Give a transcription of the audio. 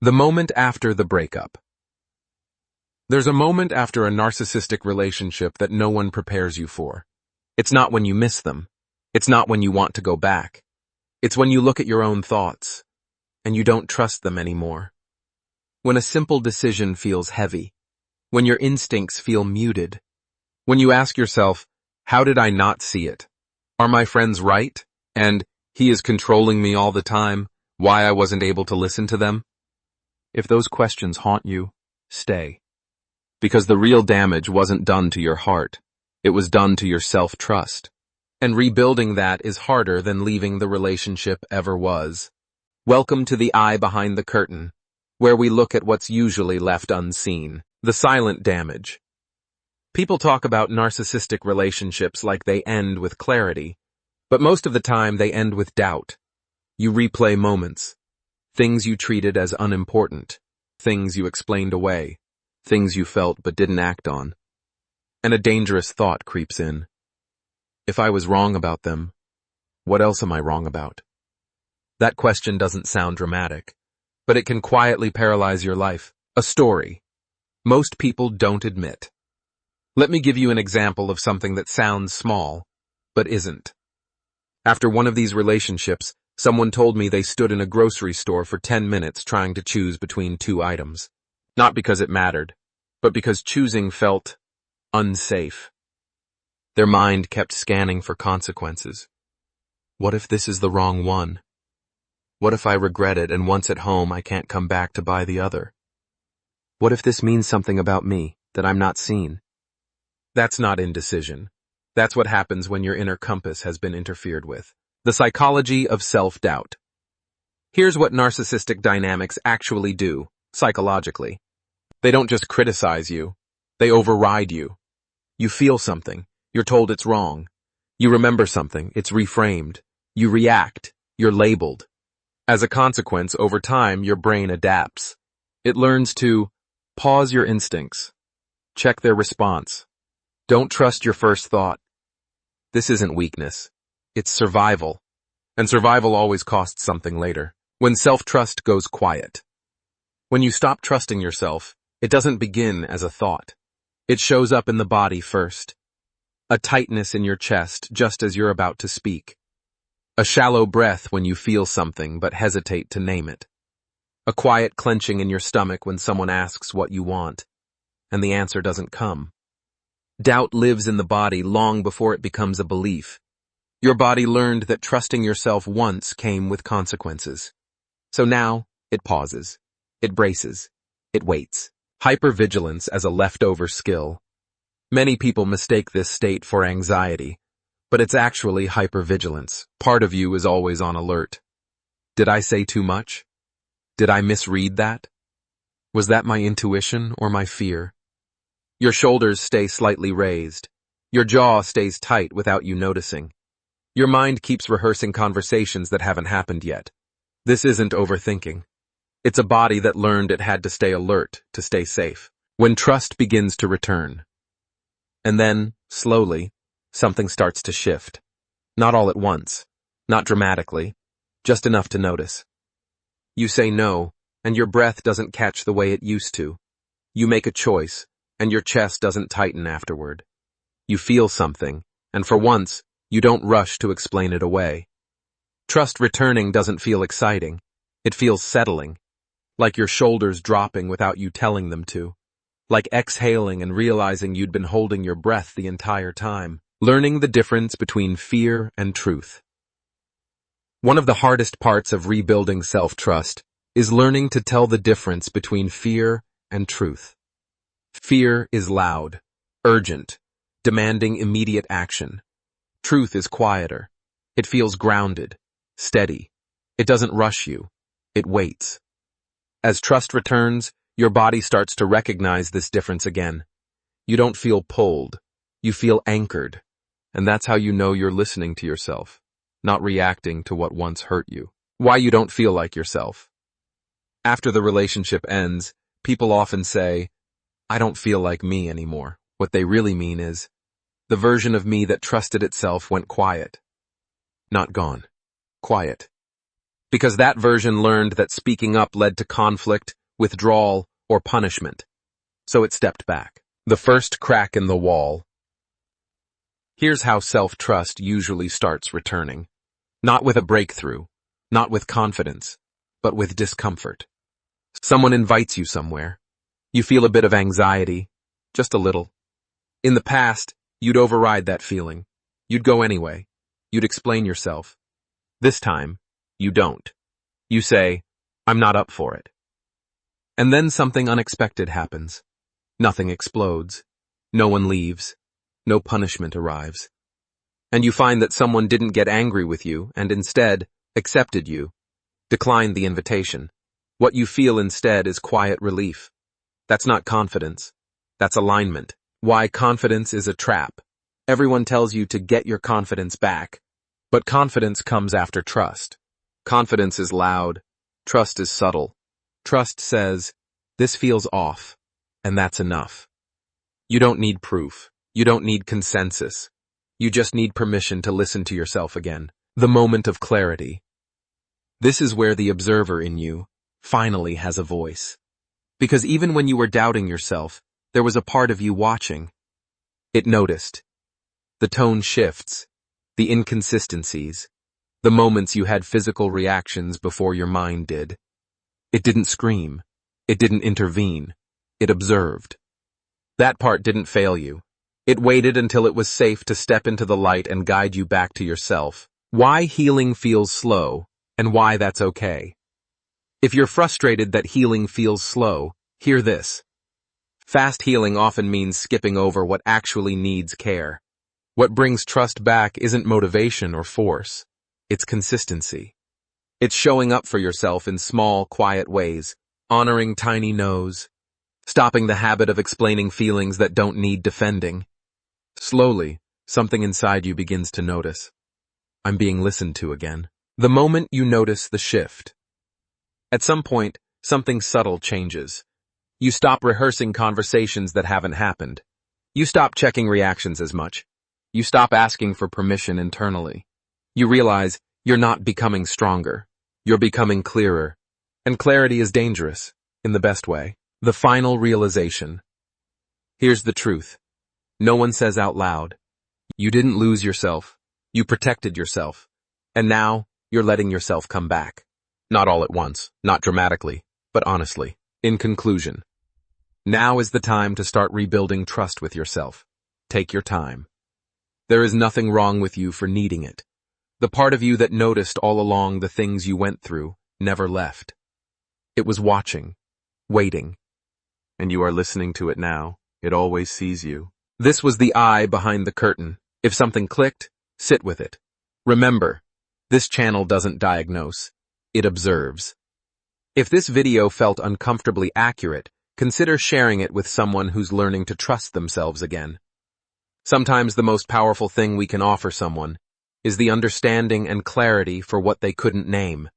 The moment after the breakup. There's a moment after a narcissistic relationship that no one prepares you for. It's not when you miss them. It's not when you want to go back. It's when you look at your own thoughts, and you don't trust them anymore. When a simple decision feels heavy. When your instincts feel muted. When you ask yourself, how did I not see it? Are my friends right? And he is controlling me all the time. Why I wasn't able to listen to them? If those questions haunt you, stay. Because the real damage wasn't done to your heart. It was done to your self-trust. And rebuilding that is harder than leaving the relationship ever was. Welcome to the eye behind the curtain, where we look at what's usually left unseen, the silent damage. People talk about narcissistic relationships like they end with clarity, but most of the time they end with doubt. You replay moments. Things you treated as unimportant, things you explained away, things you felt but didn't act on. And a dangerous thought creeps in. If I was wrong about them, what else am I wrong about? That question doesn't sound dramatic, but it can quietly paralyze your life. A story most people don't admit. Let me give you an example of something that sounds small, but isn't. After one of these relationships, someone told me they stood in a grocery store for 10 minutes trying to choose between two items. Not because it mattered, but because choosing felt unsafe. Their mind kept scanning for consequences. What if this is the wrong one? What if I regret it and once at home I can't come back to buy the other? What if this means something about me that I'm not seen? That's not indecision. That's what happens when your inner compass has been interfered with. The psychology of self-doubt. Here's what narcissistic dynamics actually do, psychologically. They don't just criticize you, they override you. You feel something, you're told it's wrong. You remember something, it's reframed. You react, you're labeled. As a consequence, over time, your brain adapts. It learns to pause your instincts, check their response. Don't trust your first thought. This isn't weakness. It's survival, and survival always costs something later, when self-trust goes quiet. When you stop trusting yourself, it doesn't begin as a thought. It shows up in the body first. A tightness in your chest just as you're about to speak. A shallow breath when you feel something but hesitate to name it. A quiet clenching in your stomach when someone asks what you want, and the answer doesn't come. Doubt lives in the body long before it becomes a belief. Your body learned that trusting yourself once came with consequences. So now, it pauses. It braces. It waits. Hypervigilance as a leftover skill. Many people mistake this state for anxiety, but it's actually hypervigilance. Part of you is always on alert. Did I say too much? Did I misread that? Was that my intuition or my fear? Your shoulders stay slightly raised. Your jaw stays tight without you noticing. Your mind keeps rehearsing conversations that haven't happened yet. This isn't overthinking. It's a body that learned it had to stay alert to stay safe. When trust begins to return. And then, slowly, something starts to shift. Not all at once. Not dramatically. Just enough to notice. You say no, and your breath doesn't catch the way it used to. You make a choice, and your chest doesn't tighten afterward. You feel something, and for once, you don't rush to explain it away. Trust returning doesn't feel exciting. It feels settling. Like your shoulders dropping without you telling them to. Like exhaling and realizing you'd been holding your breath the entire time. Learning the difference between fear and truth. One of the hardest parts of rebuilding self-trust is learning to tell the difference between fear and truth. Fear is loud, urgent, demanding immediate action. Truth is quieter. It feels grounded, steady. It doesn't rush you. It waits. As trust returns, your body starts to recognize this difference again. You don't feel pulled. You feel anchored. And that's how you know you're listening to yourself, not reacting to what once hurt you. Why you don't feel like yourself. After the relationship ends, people often say, I don't feel like me anymore. What they really mean is, the version of me that trusted itself went quiet. Not gone. Quiet. because that version learned that speaking up led to conflict, withdrawal, or punishment. So it stepped back. The first crack in the wall. Here's how self-trust usually starts returning. Not with a breakthrough, not with confidence, but with discomfort. Someone invites you somewhere. You feel a bit of anxiety, just a little. In the past, you'd override that feeling. You'd go anyway. You'd explain yourself. This time, you don't. You say, "I'm not up for it." And then something unexpected happens. Nothing explodes. No one leaves. No punishment arrives. And you find that someone didn't get angry with you and instead accepted you, declined the invitation. What you feel instead is quiet relief. That's not confidence. That's alignment. Why confidence is a trap. Everyone tells you to get your confidence back, but confidence comes after trust. Confidence is loud. Trust is subtle. Trust says, "This feels off," and that's enough. You don't need proof. You don't need consensus. You just need permission to listen to yourself again. The moment of clarity. This is where the observer in you finally has a voice. Because even when you were doubting yourself, there was a part of you watching. It noticed. The tone shifts, the inconsistencies, the moments you had physical reactions before your mind did. It didn't scream. It didn't intervene. It observed. That part didn't fail you. It waited until it was safe to step into the light and guide you back to yourself. Why healing feels slow, and why that's okay. If you're frustrated that healing feels slow, hear this. Fast healing often means skipping over what actually needs care. What brings trust back isn't motivation or force. It's consistency. It's showing up for yourself in small, quiet ways, honoring tiny no's, stopping the habit of explaining feelings that don't need defending. Slowly, something inside you begins to notice. I'm being listened to again. The moment you notice the shift. At some point, something subtle changes. You stop rehearsing conversations that haven't happened. You stop checking reactions as much. You stop asking for permission internally. You realize you're not becoming stronger. You're becoming clearer. And clarity is dangerous, in the best way. The final realization. Here's the truth. No one says out loud. You didn't lose yourself. You protected yourself. And now, you're letting yourself come back. Not all at once, not dramatically, but honestly. In conclusion, now is the time to start rebuilding trust with yourself. Take your time. There is nothing wrong with you for needing it. The part of you that noticed all along the things you went through never left. It was watching, waiting. And you are listening to it now. It always sees you. This was the eye behind the curtain. If something clicked, sit with it. Remember, this channel doesn't diagnose. It observes. If this video felt uncomfortably accurate, consider sharing it with someone who's learning to trust themselves again. Sometimes the most powerful thing we can offer someone is the understanding and clarity for what they couldn't name.